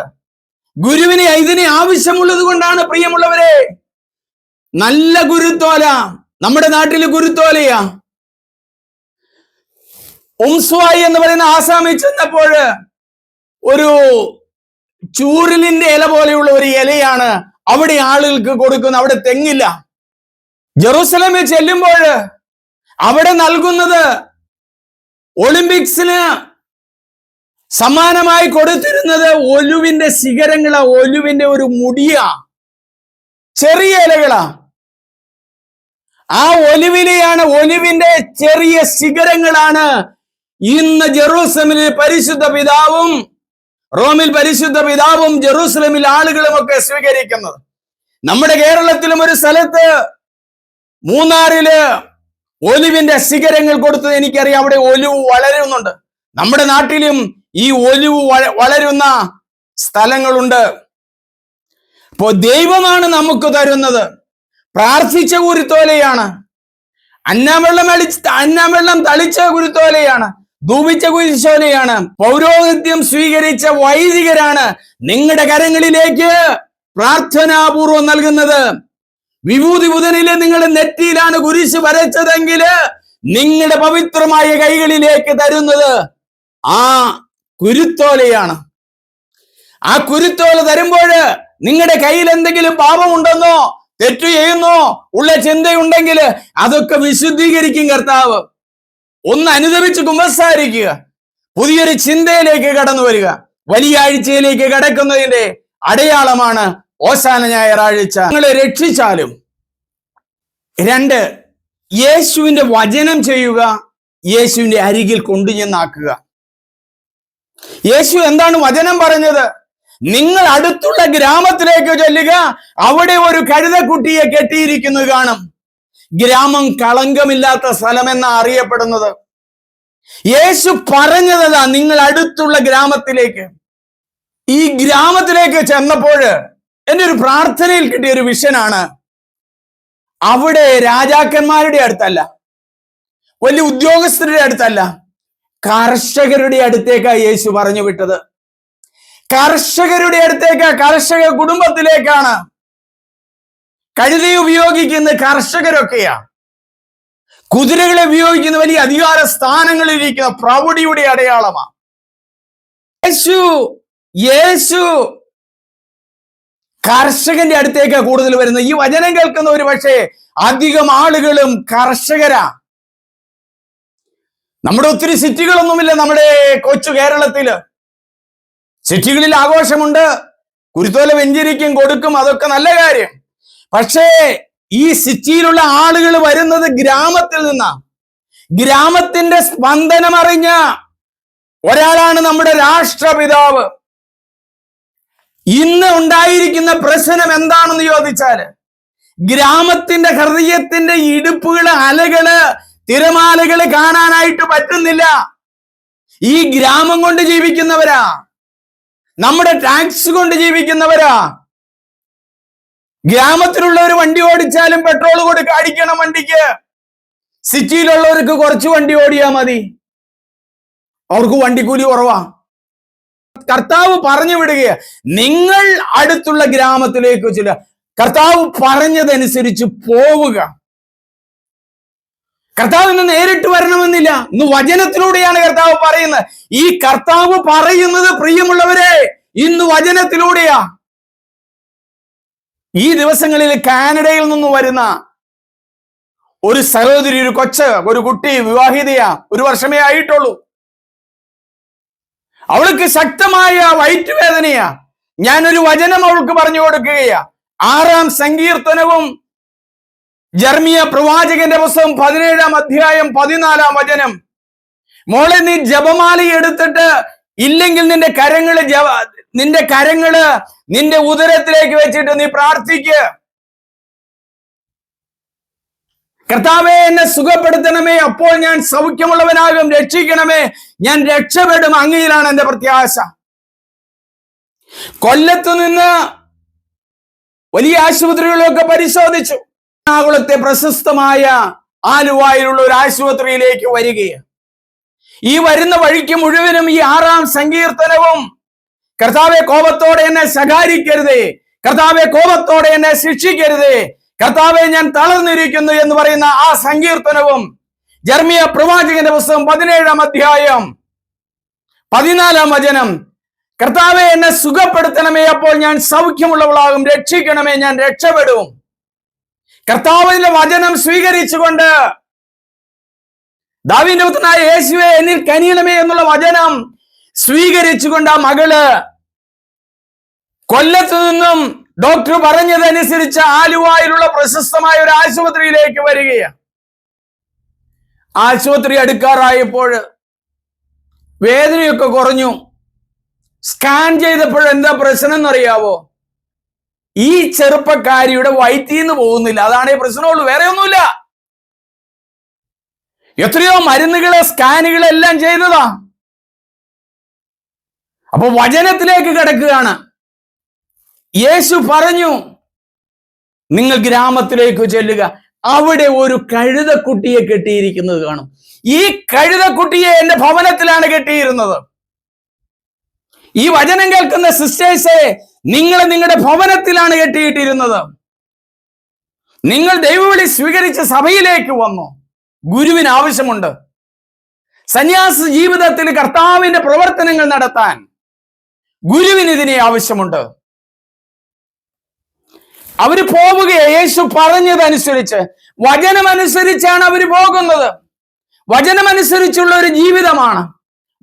ഗുരുവിന് ഇതിനെ ആവശ്യമുള്ളത് കൊണ്ടാണ് പ്രിയമുള്ളവരെ നല്ല കുരുത്തോല. നമ്മുടെ നാട്ടില് കുരുത്തോലയാ. ഉംസ്വായി എന്ന് പറയുന്ന ആസാമിൽ ചെന്നപ്പോൾ ഒരു ചൂരലിന്റെ ഇല പോലെയുള്ള ഒരു ഇലയാണ് അവിടെ ആളുകൾക്ക് കൊടുക്കുന്നത്. അവിടെ തെങ്ങില്ല. ജെറൂസലേമിൽ ചെല്ലുമ്പോൾ അവിടെ നൽകുന്നത് ഒളിമ്പിക്സിന് സമാനമായി കൊടുത്തിരുന്നത് ഒലുവിന്റെ ശിഖരങ്ങളാ, ഒലുവിന്റെ ഒരു മുടിയാ, ചെറിയ ഇലകളാ. ആ ഒലിവിലെയാണ്, ഒലിവിന്റെ ചെറിയ ശിഖരങ്ങളാണ് ഇന്ന് ജെറൂസലേമിൽ പരിശുദ്ധ പിതാവും റോമിൽ പരിശുദ്ധ പിതാവും ജെറൂസലേമിൽ ആളുകളും ഒക്കെ സ്വീകരിക്കുന്നത്. നമ്മുടെ കേരളത്തിലും ഒരു സ്ഥലത്ത് മൂന്നാറില് ഒലിവിന്റെ ശിഖരങ്ങൾ കൊടുത്തത് എനിക്കറിയാം. അവിടെ ഒലിവ് വളരുന്നുണ്ട്. നമ്മുടെ നാട്ടിലും ഈ ഒലിവ് വളരുന്ന സ്ഥലങ്ങളുണ്ട്. ദൈവമാണ് നമുക്ക് തരുന്നത്. പ്രാർത്ഥിച്ച കുരുത്തോലയാണ്, അന്നാവെള്ളം തളിച്ച കുരുത്തോലയാണ്, ധൂപിച്ച കുരിശോലയാണ്, പൗരോഹിത്യം സ്വീകരിച്ച വൈദികരാണ് നിങ്ങളുടെ കരങ്ങളിലേക്ക് പ്രാർത്ഥനാപൂർവം നൽകുന്നത്. വിഭൂതി ബുധനിലെ നിങ്ങളുടെ നെറ്റിയിലാണ് കുരിശ് വരച്ചതെങ്കിൽ നിങ്ങളുടെ പവിത്രമായ കൈകളിലേക്ക് തരുന്നത് ആ കുരുത്തോലയാണ്. ആ കുരുത്തോല തരുമ്പോൾ നിങ്ങളുടെ കയ്യിൽ എന്തെങ്കിലും പാപമുണ്ടെന്നോ തെറ്റു ചെയ്യുന്നോ ഉള്ള ചിന്തയുണ്ടെങ്കിൽ അതൊക്കെ വിശുദ്ധീകരിക്കും കർത്താവ്. ഒന്ന് അനുദപിച്ച് കുമ്പസാരിക്കുക, പുതിയൊരു ചിന്തയിലേക്ക് കടന്നു വരിക. വലിയ ആഴ്ചയിലേക്ക് കടക്കുന്നതിന്റെ അടയാളമാണ് ഓശാന ഞായറാഴ്ച. നിങ്ങളെ രക്ഷിച്ചാലും. 2, യേശുവിന്റെ വചനം ചെയ്യുക, യേശുവിന്റെ അരികിൽ കൊണ്ടുചെന്നാക്കുക. യേശു എന്താണ് വചനം പറഞ്ഞത്? നിങ്ങൾ അടുത്തുള്ള ഗ്രാമത്തിലേക്ക് ചെല്ലുക, അവിടെ ഒരു കഴുതക്കുട്ടിയെ കെട്ടിയിരിക്കുന്നത് കാണും. ഗ്രാമം കളങ്കമില്ലാത്ത സ്ഥലമെന്നാ അറിയപ്പെടുന്നത്. യേശു പറഞ്ഞതാ, നിങ്ങൾ അടുത്തുള്ള ഗ്രാമത്തിലേക്ക്. ഈ ഗ്രാമത്തിലേക്ക് ചെന്നപ്പോൾ എൻ്റെ ഒരു പ്രാർത്ഥനയിൽ കിട്ടിയ ഒരു വിഷനാണ്. അവിടെ രാജാക്കന്മാരുടെ അടുത്തല്ല, വലിയ ഉദ്യോഗസ്ഥരുടെ അടുത്തല്ല, കർഷകരുടെ അടുത്തേക്കാണ് യേശു പറഞ്ഞു വിട്ടത്. കർഷകരുടെ അടുത്തേക്ക്, കർഷക കുടുംബത്തിലേക്കാണ്. കഴുതയെ ഉപയോഗിക്കുന്ന കർഷകരൊക്കെയാ. കുതിരകളെ ഉപയോഗിക്കുന്ന വലിയ അധികാര സ്ഥാനങ്ങളിൽ ഇരിക്കുന്ന പ്രൗഢിയുടെ അടയാളമാണ്. യേശു കർഷകന്റെ അടുത്തേക്ക് കൂടുതൽ വരുന്നത്. ഈ വചനം കേൾക്കുന്ന ഒരു പക്ഷേ അധികം ആളുകളും കർഷകരാ. നമ്മുടെ ഒത്തിരി സിറ്റികളൊന്നുമില്ല നമ്മുടെ കൊച്ചു കേരളത്തില്. സിറ്റികളിൽ ആഘോഷമുണ്ട്, കുരുത്തോല വെഞ്ചരിക്കും, കൊടുക്കും, അതൊക്കെ നല്ല കാര്യം. പക്ഷേ ഈ സിറ്റിയിലുള്ള ആളുകൾ വരുന്നത് ഗ്രാമത്തിൽ നിന്നാ. ഗ്രാമത്തിന്റെ സ്പന്ദനം അറിഞ്ഞ ഒരാളാണ് നമ്മുടെ രാഷ്ട്രപിതാവ്. ഇന്ന് ഉണ്ടായിരിക്കുന്ന പ്രശ്നം എന്താണെന്ന് ചോദിച്ചാല്, ഗ്രാമത്തിന്റെ ഹൃദയത്തിന്റെ ഇടുപ്പുകള്, അലകള്, തിരമാലകള് കാണാനായിട്ട് പറ്റുന്നില്ല. ഈ ഗ്രാമം കൊണ്ട് ജീവിക്കുന്നവരാ, നമ്മുടെ ടാക്സ് കൊണ്ട് ജീവിക്കുന്നവരാ. ഗ്രാമത്തിലുള്ള ഒരു വണ്ടി ഓടിച്ചാലും പെട്രോൾ കൊടുക്കുക, അടിക്കണം വണ്ടിക്ക്. സിറ്റിയിലുള്ളവർക്ക് കുറച്ച് വണ്ടി ഓടിയാ മതി, അവർക്ക് വണ്ടിക്കൂലി കുറവാ. കർത്താവ് പറഞ്ഞു വിടുകയാ, നിങ്ങൾ അടുത്തുള്ള ഗ്രാമത്തിലേക്ക് ചെല്ലുക. കർത്താവ് പറഞ്ഞതനുസരിച്ച് പോവുക. കർത്താവ് ഇന്ന് നേരിട്ട് വരണമെന്നില്ല, ഇന്ന് വചനത്തിലൂടെയാണ് കർത്താവ് പറയുന്നത്. ഈ കർത്താവ് പറയുന്നത് പ്രിയമുള്ളവരെ ഇന്ന് വചനത്തിലൂടെയാ. ഈ ദിവസങ്ങളിൽ കാനഡയിൽ നിന്ന് വരുന്ന ഒരു സഹോദരി, ഒരു കുട്ടി, വിവാഹിതയാ, 1 വർഷമേ ആയിട്ടുള്ളൂ. അവൾക്ക് ശക്തമായ വയറ്റുവേദനയാ. ഞാനൊരു വചനം അവൾക്ക് പറഞ്ഞു കൊടുക്കുകയാ. 6-ാം സങ്കീർത്തനവും ജെറമ്യ പ്രവാചകന്റെ പുസ്തകം 17-ാം അധ്യായം 14-ാം വചനം. മോളെ, നീ ജപമാല എടുത്തിട്ട് ഇല്ലെങ്കിൽ നിന്റെ കരങ്ങള് നിന്റെ ഉദരത്തിലേക്ക് വെച്ചിട്ട് നീ പ്രാർത്ഥിക്കുക. കർത്താവേ, എന്നെ സുഖപ്പെടുത്തണമേ, അപ്പോൾ ഞാൻ സൗഖ്യമുള്ളവനാകും. രക്ഷിക്കണമേ, ഞാൻ രക്ഷപ്പെടും, അങ്ങയിലാണ് എന്റെ പ്രത്യാശ. കൊല്ലത്ത് നിന്ന് വലിയ ആശുപത്രികളൊക്കെ പരിശോധിച്ചു. എറണാകുളത്തെ പ്രശസ്തമായ ആലുവായിലുള്ള ഒരു ആശുപത്രിയിലേക്ക് വരികയാണ്. ഈ വരുന്ന വഴിക്ക് മുഴുവനും ഈ 6-ാം സങ്കീർത്തനവും, കർത്താവെ കോപത്തോടെ എന്നെ ശകാരിക്കരുതേ, കർത്താവെ കോപത്തോടെ എന്നെ ശിക്ഷിക്കരുതേ, കർത്താവെ ഞാൻ തളർന്നിരിക്കുന്നു എന്ന് പറയുന്ന ആ സങ്കീർത്തനവും, ജെറമ്യ പ്രവാചകന്റെ പുസ്തകം 17-ാം അധ്യായം 14-ാം വചനം, കർത്താവെ എന്നെ സുഖപ്പെടുത്തണമേ, അപ്പോൾ ഞാൻ സൗഖ്യമുള്ളവളാകും. രക്ഷിക്കണമേ, ഞാൻ രക്ഷപ്പെടും. കർത്താവിന്റെ വചനം സ്വീകരിച്ചുകൊണ്ട്, ദാവീദിന്റെ പുത്രനായ യേശുവേ എന്നിൽ കനിയണമേ എന്നുള്ള വചനം സ്വീകരിച്ചുകൊണ്ട് ആ മകള് കൊല്ലത്ത് നിന്നും ഡോക്ടർ പറഞ്ഞതനുസരിച്ച് ആലുവായിലുള്ള പ്രശസ്തമായ ഒരു ആശുപത്രിയിലേക്ക് വരികയാണ്. ആശുപത്രി അടുക്കാറായപ്പോൾ വേദനയൊക്കെ കുറഞ്ഞു. സ്കാൻ ചെയ്തപ്പോൾ എന്താ പ്രശ്നം എന്നറിയാവോ? ഈ ചെറുപ്പക്കാരിയുടെ വയറ്റിന്ന് പോകുന്നില്ല. അതാണ് ഈ പ്രശ്നമുള്ളൂ, വേറെ ഒന്നുമില്ല. എത്രയോ മരുന്നുകളെ, സ്കാനുകളെല്ലാം ചെയ്തതാ. അപ്പൊ വചനത്തിലേക്ക് കിടക്കുകയാണ്. യേശു പറഞ്ഞു, നിങ്ങൾ ഗ്രാമത്തിലേക്ക് ചെല്ലുക, അവിടെ ഒരു കഴുതക്കുട്ടിയെ കെട്ടിയിരിക്കുന്നത് കാണും. ഈ കഴുതക്കുട്ടിയെ എന്റെ ഭവനത്തിലാണ് കെട്ടിയിരുന്നത്. ഈ വചനം കേൾക്കുന്ന സിസ്റ്റേഴ്സെ, നിങ്ങളെ നിങ്ങളുടെ ഭവനത്തിലാണ് കെട്ടിയിട്ടിരുന്നത്. നിങ്ങൾ ദൈവവിളി സ്വീകരിച്ച് സഭയിലേക്ക് വന്നു. ഗുരുവിന് ആവശ്യമുണ്ട്. സന്യാസ ജീവിതത്തിൽ കർത്താവിന്റെ പ്രവർത്തനങ്ങൾ നടത്താൻ ഗുരുവിന് ഇതിനെ ആവശ്യമുണ്ട്. അവര് പോവുകയെ യേശു പറഞ്ഞതനുസരിച്ച്, വചനമനുസരിച്ചാണ് അവര് പോകുന്നത്. വചനമനുസരിച്ചുള്ള ഒരു ജീവിതമാണ്.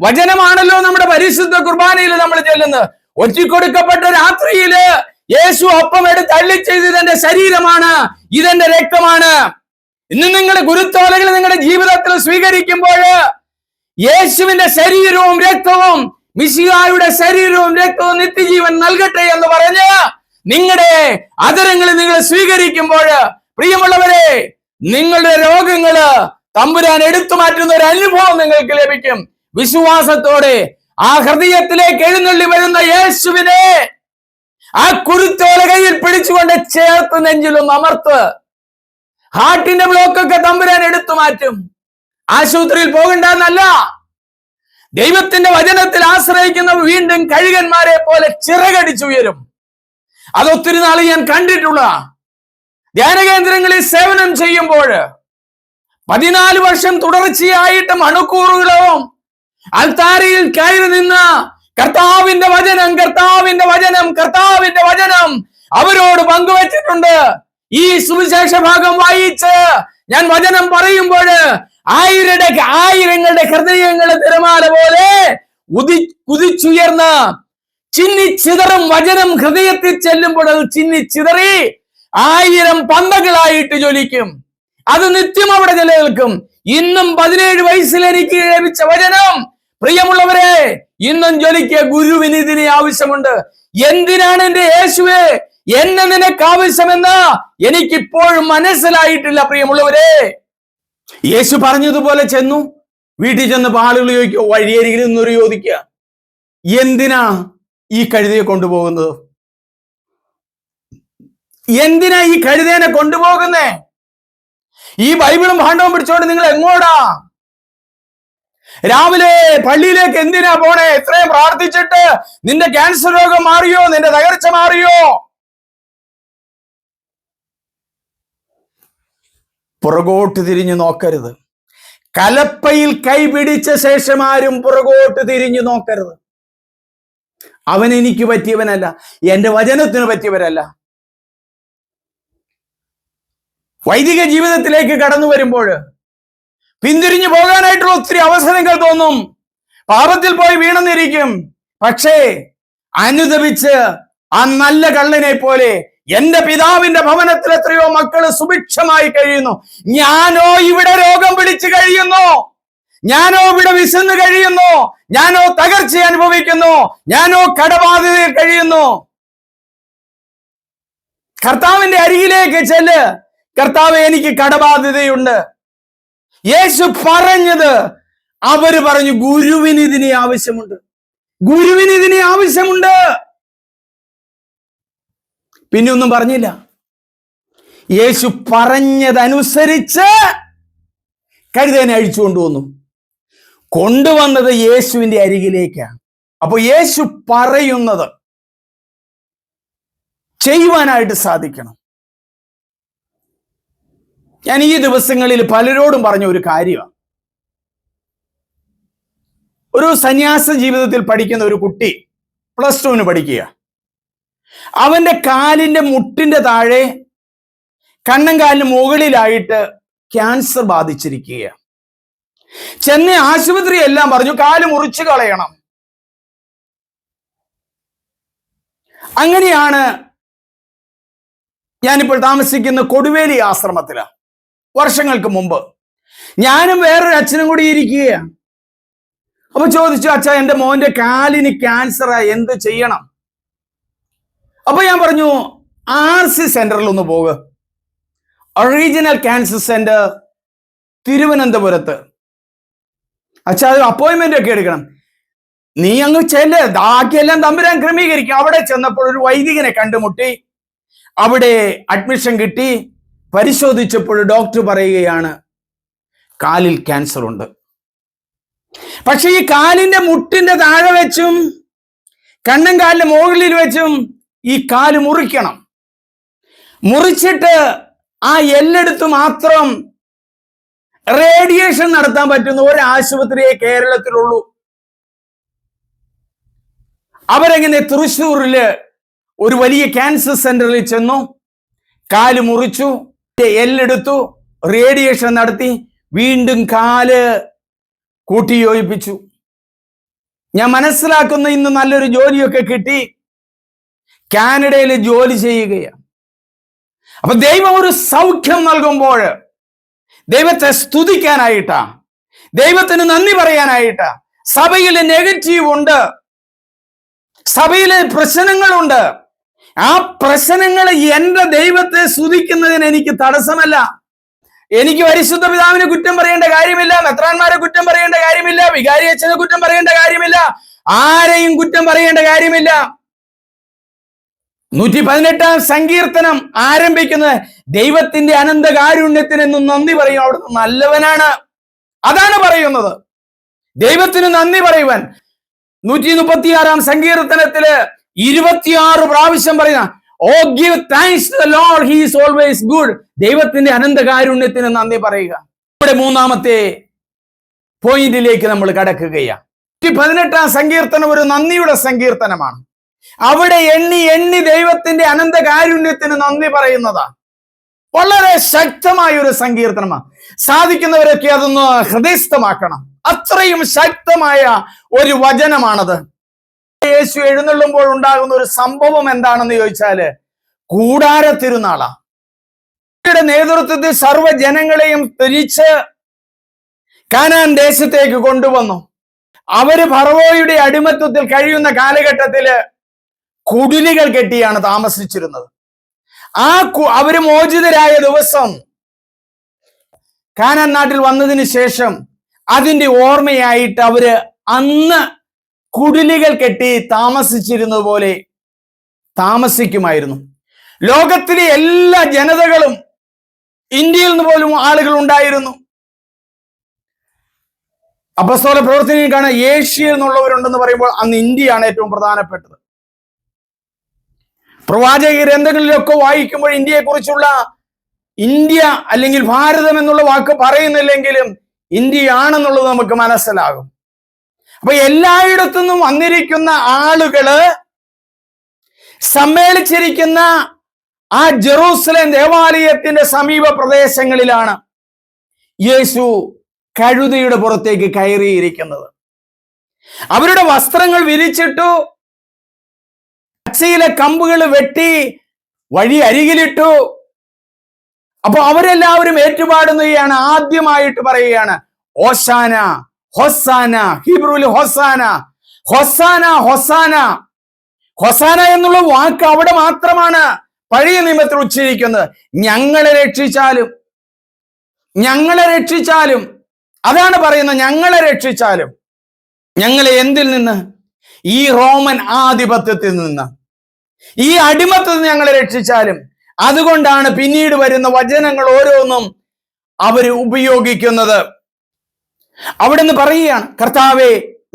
വചനമാണല്ലോ നമ്മുടെ പരിശുദ്ധ കുർബാനയിൽ നമ്മൾ ചെല്ലുന്നത്. ഒറ്റിക്കൊടുക്കപ്പെട്ട രാത്രിയില് യേശു അപ്പം എടുത്ത് അള്ളിച്ചെയ്ത് ഇതെന്റെ ശരീരമാണ്, ഇതെന്റെ രക്തമാണ്. ഇന്ന് നിങ്ങളുടെ ഗുരുത്തോലകൾ നിങ്ങളുടെ ജീവിതത്തിൽ സ്വീകരിക്കുമ്പോൾ യേശുവിന്റെ ശരീരവും രക്തവും, മിശിഹായുടെ ശരീരവും രക്തവും നിത്യജീവൻ നൽകട്ടെ എന്ന് പറഞ്ഞ് നിങ്ങളുടെ അധരങ്ങളിൽ നിങ്ങൾ സ്വീകരിക്കുമ്പോൾ, പ്രിയമുള്ളവരെ, നിങ്ങളുടെ രോഗങ്ങള് തമ്പുരാൻ എടുത്തു മാറ്റുന്ന ഒരു അനുഭവം നിങ്ങൾക്ക് ലഭിക്കും. വിശ്വാസത്തോടെ ആ ഹൃദയത്തിലേക്ക് എഴുന്നള്ളി വരുന്ന യേശുവിനെ ആ കുരുത്തോല കയ്യിൽ പിടിച്ചുകൊണ്ട് ചേർത്ത് നെഞ്ചിലും അമർത്ത്. ഹാർട്ടിന്റെ ബ്ലോക്കൊക്കെ തമ്പുരാൻ എടുത്തു മാറ്റും. ആശുപത്രിയിൽ പോകണ്ടെന്നല്ല, ദൈവത്തിന്റെ വചനത്തിൽ ആശ്രയിക്കുന്ന വീണ്ടും കഴുകന്മാരെ പോലെ ചിറകടിച്ചുയരും. അതൊത്തിരി നാൾ ഞാൻ കണ്ടിട്ടുള്ള ധ്യാന കേന്ദ്രങ്ങളിൽ സേവനം ചെയ്യുമ്പോൾ 14 വർഷം തുടർച്ചയായിട്ട് മണിക്കൂറുകളോളം അൽത്താരയിൽ കയറി നിന്ന് കർത്താവിന്റെ വചനം, കർത്താവിന്റെ വചനം, കർത്താവിന്റെ വചനം അവരോട് പങ്കുവച്ചിട്ടുണ്ട്. ഈ സുവിശേഷ ഭാഗം വായിച്ച് ഞാൻ വചനം പറയുമ്പോൾ ആയിരങ്ങളുടെ ഹൃദയങ്ങളെ തിരമാല പോലെ കുതിച്ചുയർന്ന ചിന്നിച്ചിതറും വചനം ഹൃദയത്തിൽ ചെല്ലുമ്പോൾ അത് ചിന്നിച്ചിതറി 1000 പന്തകളായിട്ട് ജ്വലിക്കും. അത് നിത്യം അവിടെ നിലനിൽക്കും. ഇന്നും 17 വയസ്സിൽ എനിക്ക് ലഭിച്ച വചനം, പ്രിയമുള്ളവരെ, ഇന്നും ജ്വലിക്കുക. ഗുരുവിന് ഇതിനെ ആവശ്യമുണ്ട്. എന്തിനാണ് എന്റെ യേശുവേ എന്നെ നിനക്ക് ആവശ്യമെന്ന് എനിക്കിപ്പോഴും മനസ്സിലായിട്ടില്ല. പ്രിയമുള്ളവരെ, യേശു പറഞ്ഞതുപോലെ ചെന്നു. വീട്ടിൽ ചെന്നപ്പോൾ ആളുകൾ ചോദിക്കുക, വഴിയരികിൽ നിന്നൊരു ചോദിക്കുക, എന്തിനാ ഈ കഴുതയെ കൊണ്ടുപോകുന്നത്? എന്തിനാ ഈ കഴുതേനെ കൊണ്ടുപോകുന്നേ? ഈ ബൈബിളും ഭാണ്ഡവും പിടിച്ചോണ്ട് നിങ്ങൾ എങ്ങോടാ? രാവിലെ പള്ളിയിലേക്ക് എന്തിനാ പോണേ? ഇത്രയും പ്രാർത്ഥിച്ചിട്ട് നിന്റെ ക്യാൻസർ രോഗം മാറിയോ? നിന്റെ തകർച്ച മാറിയോ? പുറകോട്ട് തിരിഞ്ഞു നോക്കരുത്. കലപ്പയിൽ കൈപിടിച്ച ശേഷം ആരും പുറകോട്ട് തിരിഞ്ഞു നോക്കരുത്. അവൻ എനിക്ക് പറ്റിയവനല്ല, എന്റെ വചനത്തിന് പറ്റിയവരല്ല. വൈദിക ജീവിതത്തിലേക്ക് കടന്നു വരുമ്പോൾ പിന്തിരിഞ്ഞു പോകാനായിട്ടുള്ള ഒത്തിരി അവസരങ്ങൾ തോന്നും. പാപത്തിൽ പോയി വീണെന്നിരിക്കും. പക്ഷേ അനുദപിച്ച് ആ നല്ല കള്ളനെ പോലെ എന്റെ പിതാവിന്റെ ഭവനത്തിൽ എത്രയോ മക്കള് സുഭിക്ഷമായി കഴിയുന്നു. ഞാനോ ഇവിടെ രോഗം പിടിച്ചു കഴിയുന്നു, ഞാനോ ഇവിടെ വിശന്ന് കഴിയുന്നു, ഞാനോ തകർച്ച അനുഭവിക്കുന്നു, ഞാനോ കടബാധിതയിൽ കഴിയുന്നു. കർത്താവിന്റെ അരികിലേക്ക് ചെല്ല്. കർത്താവ്, എനിക്ക് കടബാധ്യതയുണ്ട്. യേശു പറഞ്ഞത്, അവര് പറഞ്ഞു, ഗുരുവിന് ഇതിനെ ആവശ്യമുണ്ട്, ഗുരുവിന് ഇതിനെ ആവശ്യമുണ്ട്. പിന്നെ ഒന്നും പറഞ്ഞില്ല. യേശു പറഞ്ഞതനുസരിച്ച് കഴുതേനെ അഴിച്ചു കൊണ്ടുവന്നു. കൊണ്ടുവന്നത് യേശുവിന്റെ അരികിലേക്കാണ്. അപ്പൊ യേശു പറയുന്നത് ചെയ്യുവാനായിട്ട് സാധിക്കണം. ഞാൻ ഈ ദിവസങ്ങളിൽ പലരോടും പറഞ്ഞ ഒരു കാര്യമാണ്. ഒരു സന്യാസ ജീവിതത്തിൽ പഠിക്കുന്ന ഒരു കുട്ടി +2 പഠിക്കുക. അവന്റെ കാലിന്റെ മുട്ടിന്റെ താഴെ കണ്ണങ്കാലിന് മുകളിലായിട്ട് ക്യാൻസർ ബാധിച്ചിരിക്കുക. ചെന്നൈ ആശുപത്രി എല്ലാം പറഞ്ഞു കാല് മുറിച്ചു കളയണം. അങ്ങനെയാണ് ഞാനിപ്പോൾ താമസിക്കുന്ന കൊടുവേലി ആശ്രമത്തിലാണ്. വർഷങ്ങൾക്ക് മുമ്പ് ഞാനും വേറൊരു അച്ഛനും കൂടി ഇരിക്കുകയാണ്. അപ്പൊ ചോദിച്ചു, അച്ഛാ, എന്റെ മോന്റെ കാലിന് ക്യാൻസറാ, എന്ത് ചെയ്യണം? അപ്പൊ ഞാൻ പറഞ്ഞു, RC സെന്ററിൽ ഒന്ന് പോകുക. ഒറിജിനൽ ക്യാൻസർ സെന്റർ തിരുവനന്തപുരത്ത്. അച്ഛാ, അത് അപ്പോയിന്റ്മെന്റ് ഒക്കെ എടുക്കണം. നീ അങ്ങ് ചെല്ല്, ബാക്കിയെല്ലാം തമ്പുരാൻ ക്രമീകരിക്കും. അവിടെ ചെന്നപ്പോൾ ഒരു വൈദികനെ കണ്ടുമുട്ടി. അവിടെ അഡ്മിഷൻ കിട്ടി. പരിശോധിച്ചപ്പോൾ ഡോക്ടർ പറയുകയാണ് കാലിൽ ക്യാൻസർ ഉണ്ട്. പക്ഷെ ഈ കാലിന്റെ മുട്ടിന്റെ താഴെ വെച്ചും കണ്ണും കാലിന്റെ മുകളിൽ വെച്ചും ഈ കാല് മുറിക്കണം. മുറിച്ചിട്ട് ആ എല്ലെടുത്ത് മാത്രം റേഡിയേഷൻ നടത്താൻ പറ്റുന്ന ഒരു ആശുപത്രിയെ കേരളത്തിലുള്ളൂ. അവരെങ്ങനെ തൃശ്ശൂരില് ഒരു വലിയ ക്യാൻസർ സെന്ററിൽ ചെന്നു, കാല് മുറിച്ചു, എല്ലെടുത്തു, റേഡിയേഷൻ നടത്തി, വീണ്ടും കാല് കൂട്ടിയോജിപ്പിച്ചു. ഞാൻ മനസ്സിലാക്കുന്ന ഇന്ന് നല്ലൊരു ജോലിയൊക്കെ കിട്ടി, കാനഡയിൽ ജോലി ചെയ്യുകയാണ്. അപ്പൊ ദൈവം ഒരു സൗഖ്യം നൽകുമ്പോൾ ദൈവത്തെ സ്തുതിക്കാനായിട്ടാ, ദൈവത്തിന് നന്ദി പറയാനായിട്ടാ. സഭയിൽ നെഗറ്റീവ് ഉണ്ട്, സഭയിലെ പ്രശ്നങ്ങളുണ്ട്. ആ പ്രശ്നങ്ങൾ എന്റെ ദൈവത്തെ സ്തുതിക്കുന്നതിന് എനിക്ക് തടസ്സമല്ല. എനിക്ക് പരിശുദ്ധ പിതാവിനെ കുറ്റം പറയേണ്ട കാര്യമില്ല, മെത്രാന്മാരെ കുറ്റം പറയേണ്ട കാര്യമില്ല, വികാരി അച്ഛനെ കുറ്റം പറയേണ്ട കാര്യമില്ല, ആരെയും കുറ്റം പറയേണ്ട കാര്യമില്ല. 118 സങ്കീർത്തനം ആരംഭിക്കുന്നത് ദൈവത്തിന്റെ അനന്ത കാരുണ്യത്തിന് എന്നും നന്ദി പറയും, അവിടുന്ന് നല്ലവനാണ്. അതാണ് പറയുന്നത്, ദൈവത്തിന് നന്ദി പറയുവാൻ. 136 സങ്കീർത്തനത്തില് 26 പ്രാവശ്യം പറയുന്ന O give thanks to the lord, he is always good. ദൈവത്തിന്റെ അനന്ത കാരുണ്യത്തിന് നന്ദി പറയുക. നമ്മുടെ മൂന്നാമത്തെ പോയിന്റിലേക്ക് നമ്മൾ കടക്കുകയാണ്. 118 സങ്കീർത്തനം ഒരു നന്ദിയുടെ സങ്കീർത്തനമാണ്. അവിടെ എണ്ണി എണ്ണി ദൈവത്തിന്റെ അനന്ത കാരുണ്യത്തിന് നന്ദി പറയുന്നതാണ്. വളരെ ശക്തമായ ഒരു സങ്കീർത്തനമാണ്. സാധിക്കുന്നവരൊക്കെ അതൊന്ന് ഹൃദയസ്ഥമാക്കണം. അത്രയും ശക്തമായ ഒരു വചനമാണത്. യേശു എഴുന്നള്ളുമ്പോൾ ഉണ്ടാകുന്ന ഒരു സംഭവം എന്താണെന്ന് ചോദിച്ചാല് കൂടാര തിരുനാളാ. നേതൃത്വത്തിൽ സർവ്വജനങ്ങളെയും തിരിച്ച് കാനാൻ ദേശത്തേക്ക് കൊണ്ടുവന്നു. അവര് ഫറവോയുടെ അടിമത്വത്തിൽ കഴിയുന്ന കാലഘട്ടത്തില് കുടിലുകൾ കെട്ടിയാണ് താമസിച്ചിരുന്നത്. അവര് മോചിതരായ ദിവസം കാനാൻ നാട്ടിൽ വന്നതിന് ശേഷം അതിന്റെ ഓർമ്മയായിട്ട് അവര് അന്ന് കുടിലുകൾ കെട്ടി താമസിച്ചിരുന്നത് പോലെ താമസിക്കുമായിരുന്നു. ലോകത്തിലെ എല്ലാ ജനതകളും, ഇന്ത്യയിൽ നിന്ന് പോലും ആളുകൾ ഉണ്ടായിരുന്നു. അപ്പസ്തോല പ്രവർത്തനയിൽ കാണാൻ ഏഷ്യയിൽ നിന്നുള്ളവരുണ്ടെന്ന് പറയുമ്പോൾ അന്ന് ഇന്ത്യയാണ് ഏറ്റവും പ്രധാനപ്പെട്ടത്. പ്രവാചക ഗ്രന്ഥങ്ങളിലൊക്കെ വായിക്കുമ്പോൾ ഇന്ത്യയെക്കുറിച്ചുള്ള ഇന്ത്യ അല്ലെങ്കിൽ ഭാരതം എന്നുള്ള വാക്ക് പറയുന്നില്ലെങ്കിലും ഇന്ത്യയാണെന്നുള്ളത് നമുക്ക് മനസ്സിലാകും. അപ്പൊ എല്ലായിടത്തു നിന്നും വന്നിരിക്കുന്ന ആളുകള് സമ്മേളിച്ചിരിക്കുന്ന ആ ജെറൂസലേം ദേവാലയത്തിന്റെ സമീപ പ്രദേശങ്ങളിലാണ് യേശു കഴുതയുടെ പുറത്തേക്ക് കയറിയിരിക്കുന്നത്. അവരുടെ വസ്ത്രങ്ങൾ വിരിച്ചിട്ടു, പച്ചയിലെ കമ്പുകൾ വെട്ടി വഴി അരികിലിട്ടു. അപ്പൊ അവരെല്ലാവരും ഏറ്റുപാടുകയാണ്. ആദ്യമായിട്ട് പറയുകയാണ് ഓശാന ഹൊസാന, ഹീബ്രുവിൽ ഹൊസാന, ഹൊസാന, ഹൊസാന. ഹൊസാന എന്നുള്ള വാക്ക് അവിടെ മാത്രമാണ് പഴയ നിയമത്തിൽ ഉച്ചരിക്കുന്നത്. ഞങ്ങളെ രക്ഷിച്ചാലും, ഞങ്ങളെ രക്ഷിച്ചാലും, അതാണ് പറയുന്നത്. ഞങ്ങളെ രക്ഷിച്ചാലും. ഞങ്ങളെ എന്തിൽ നിന്ന്? ഈ റോമൻ ആധിപത്യത്തിൽ നിന്ന്, ഈ അടിമത്തത്തിൽ ഞങ്ങളെ രക്ഷിച്ചാലും. അതുകൊണ്ടാണ് പിന്നീട് വരുന്ന വചനങ്ങൾ ഓരോന്നും അവര് ഉപയോഗിക്കുന്നത്. അവിടുന്ന് പറയുകയാണ് കർത്താവേ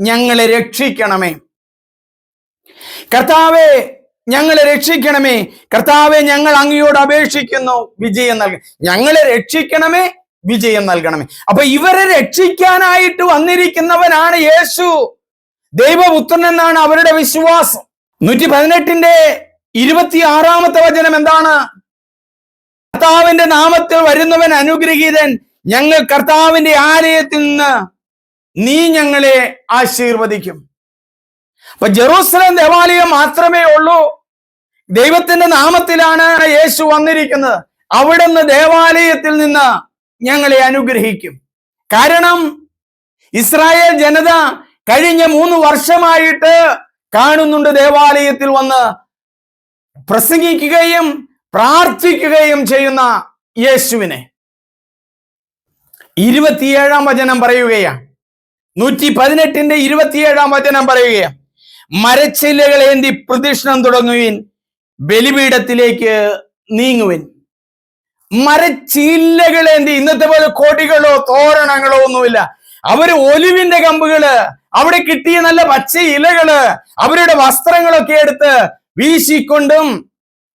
ഞങ്ങളെ രക്ഷിക്കണമേ, കർത്താവേ ഞങ്ങളെ രക്ഷിക്കണമേ, കർത്താവെ ഞങ്ങൾ അങ്ങയോട് അപേക്ഷിക്കുന്നു, വിജയം നൽകണം. ഞങ്ങളെ രക്ഷിക്കണമേ, വിജയം നൽകണമേ. അപ്പൊ ഇവരെ രക്ഷിക്കാനായിട്ട് വന്നിരിക്കുന്നവനാണ് യേശു, ദൈവപുത്രൻ എന്നാണ് അവരുടെ വിശ്വാസം. 118 26 വചനം എന്താണ്? കർത്താവിന്റെ നാമത്തിൽ വരുന്നവൻ അനുഗ്രഹീതൻ, ഞങ്ങൾ കർത്താവിന്റെ ആലയത്തിൽ നിന്ന് നീ ഞങ്ങളെ ആശീർവദിക്കും. അപ്പൊ ജെറൂസലേം ദേവാലയം മാത്രമേ ഉള്ളൂ. ദൈവത്തിന്റെ നാമത്തിലാണ് യേശു വന്നിരിക്കുന്നത്. അവിടുന്ന് ദേവാലയത്തിൽ നിന്ന് ഞങ്ങളെ അനുഗ്രഹിക്കും. കാരണം ഇസ്രായേൽ ജനത കഴിഞ്ഞ 3 വർഷമായിട്ട് കാണുന്നുണ്ട് ദേവാലയത്തിൽ വന്ന് പ്രസംഗിക്കുകയും പ്രാർത്ഥിക്കുകയും ചെയ്യുന്ന യേശുവിനെ. 27 വചനം പറയുകയാണ്, 118:27 പറയുക, മരച്ചില്ലകളേന്തി പ്രദക്ഷിണം തുടങ്ങുവിൻ, ബലിപീഠത്തിലേക്ക് നീങ്ങുവിൻ. മരച്ചില്ലകളേന്തി, ഇന്നത്തെ പോലെ കൊടികളോ തോരണങ്ങളോ ഒന്നുമില്ല. അവര് ഒലിവിന്റെ കമ്പുകള്, അവിടെ കിട്ടിയ നല്ല പച്ച ഇലകള്, അവരുടെ വസ്ത്രങ്ങളൊക്കെ എടുത്ത് വീശിക്കൊണ്ടും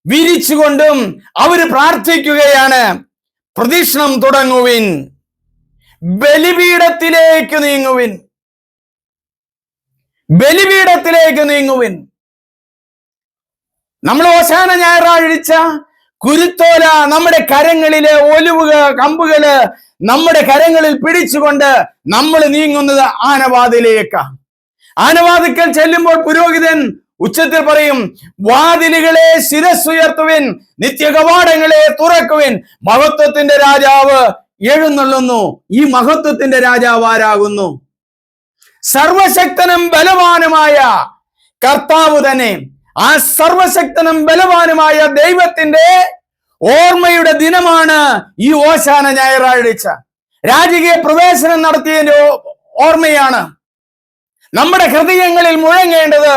വിരിച്ചുകൊണ്ടും അവര് പ്രാർത്ഥിക്കുകയാണ്. പ്രദക്ഷിണം തുടങ്ങുവിൻ, ബലിപീഠത്തിലേക്ക് നീങ്ങുവിൻ, ബലിപീഠത്തിലേക്ക് നീങ്ങുവിൻ. നമ്മൾ ഓശാന ഞായറാഴ്ച കുരുത്തോല നമ്മുടെ കരങ്ങളിലെ ഒലിവുക കമ്പുകള് നമ്മുടെ കരങ്ങളിൽ പിടിച്ചുകൊണ്ട് നമ്മൾ നീങ്ങുന്നത് ആനവാതിലേക്കാണ്. ആനവാതിക്കൽ ചെല്ലുമ്പോൾ പുരോഹിതൻ ഉച്ചത്തിൽ പറയും, വാതിലുകളെ ശിരസ്സുയർത്തുവിൻ, നിത്യകവാടങ്ങളെ തുറക്കുവിൻ, മഹത്വത്തിന്റെ രാജാവ് എഴുന്നള്ളുന്നു. ഈ മഹത്വത്തിന്റെ രാജാവ് ആരാകുന്നു? സർവശക്തനും ബലവാനുമായ കർത്താവ് തന്നെ. ആ സർവശക്തനും ബലവാനുമായ ദൈവത്തിന്റെ ഓർമ്മയുടെ ദിനമാണ് ഈ ഓശാന ഞായറാഴ്ച. രാജകീയ പ്രവേശനം നടത്തിയതിന്റെ ഓർമ്മയാണ്. നമ്മുടെ ഹൃദയങ്ങളിൽ മുഴങ്ങേണ്ടത്,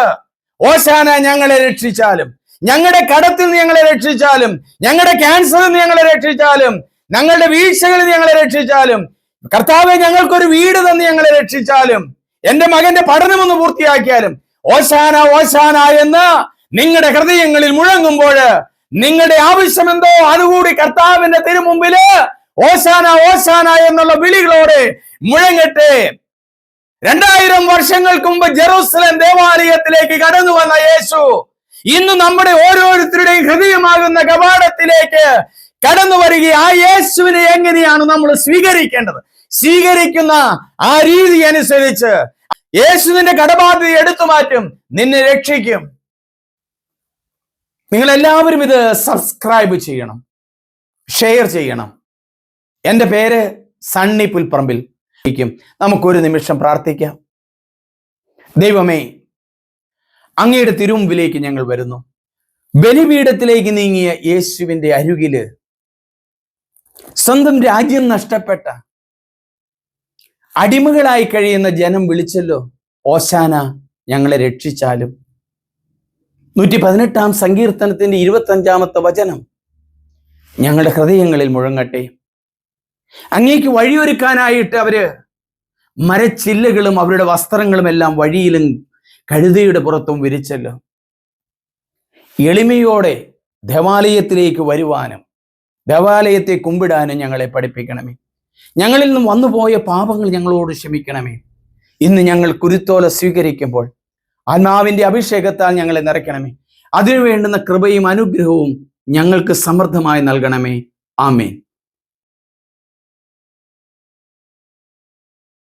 ഓശാന ഞങ്ങളെ രക്ഷിച്ചാലും, ഞങ്ങളുടെ കടത്തിൽ നിന്ന് ഞങ്ങളെ രക്ഷിച്ചാലും, ഞങ്ങളുടെ ക്യാൻസറിൽ നിന്ന് ഞങ്ങളെ രക്ഷിച്ചാലും, ഞങ്ങളുടെ വീഴ്ചകളിൽ ഞങ്ങളെ രക്ഷിച്ചാലും, കർത്താവെ ഞങ്ങൾക്കൊരു വീട് തന്ന് ഞങ്ങളെ രക്ഷിച്ചാലും, എന്റെ മകന്റെ പഠനമൊന്ന് പൂർത്തിയാക്കിയാലും, ഓശാന ഓശാന എന്ന് നിങ്ങളുടെ ഹൃദയങ്ങളിൽ മുഴങ്ങുമ്പോൾ നിങ്ങളുടെ ആവശ്യം എന്തോ അതുകൂടി കർത്താവിന്റെ തിരുമുമ്പില് ഓശാന ഓശാന എന്നുള്ള വിളികളോടെ മുഴങ്ങട്ടെ. 2000 വർഷങ്ങൾക്ക് മുമ്പ് ജെറൂസലേം ദേവാലയത്തിലേക്ക് കടന്നു വന്ന യേശു ഇന്ന് നമ്മുടെ ഓരോരുത്തരുടെയും ഹൃദയമാകുന്ന കവാടത്തിലേക്ക് കടന്നു വരിക. ആ യേശുവിനെ എങ്ങനെയാണ് നമ്മൾ സ്വീകരിക്കേണ്ടത്? സ്വീകരിക്കുന്ന ആ രീതി അനുസരിച്ച് യേശു നിന്റെ കടബാധ്യത എടുത്തു മാറ്റും, നിന്നെ രക്ഷിക്കും. നിങ്ങൾ എല്ലാവരും ഇത് സബ്സ്ക്രൈബ് ചെയ്യണം, ഷെയർ ചെയ്യണം. എൻ്റെ പേര് സണ്ണി പുൽപ്പറമ്പിൽ. നമുക്കൊരു നിമിഷം പ്രാർത്ഥിക്കാം. ദൈവമേ, അങ്ങയുടെ തിരുമുമ്പിലേക്ക് ഞങ്ങൾ വരുന്നു. ബലിപീഠത്തിലേക്ക് നീങ്ങിയ യേശുവിന്റെ അരുകില് സ്വന്തം രാജ്യം നഷ്ടപ്പെട്ട അടിമകളായി കഴിയുന്ന ജനം വിളിച്ചല്ലോ, ഓശാന ഞങ്ങളെ രക്ഷിച്ചാലും. 118 സങ്കീർത്തനത്തിന്റെ 25 വചനം ഞങ്ങളുടെ ഹൃദയങ്ങളിൽ മുഴങ്ങട്ടെ. അങ്ങേക്ക് വഴിയൊരുക്കാനായിട്ട് അവര് മരച്ചില്ലകളും അവരുടെ വസ്ത്രങ്ങളും എല്ലാം വഴിയിലും കഴുതയുടെ പുറത്തും വിരിച്ചല്ലോ. എളിമയോടെ ദേവാലയത്തിലേക്ക് വരുവാനും ദേവാലയത്തെ കുമ്പിടാനും ഞങ്ങളെ പഠിപ്പിക്കണമേ. ഞങ്ങളിൽ നിന്നും വന്നുപോയ പാപങ്ങൾ ഞങ്ങളോട് ക്ഷമിക്കണമേ. ഇന്ന് ഞങ്ങൾ കുരുത്തോല സ്വീകരിക്കുമ്പോൾ ആത്മാവിന്റെ അഭിഷേകത്താൽ ഞങ്ങളെ നിറയ്ക്കണമേ. അതിനു വേണ്ടുന്ന കൃപയും അനുഗ്രഹവും ഞങ്ങൾക്ക് സമൃദ്ധമായി നൽകണമേ. ആമേൻ.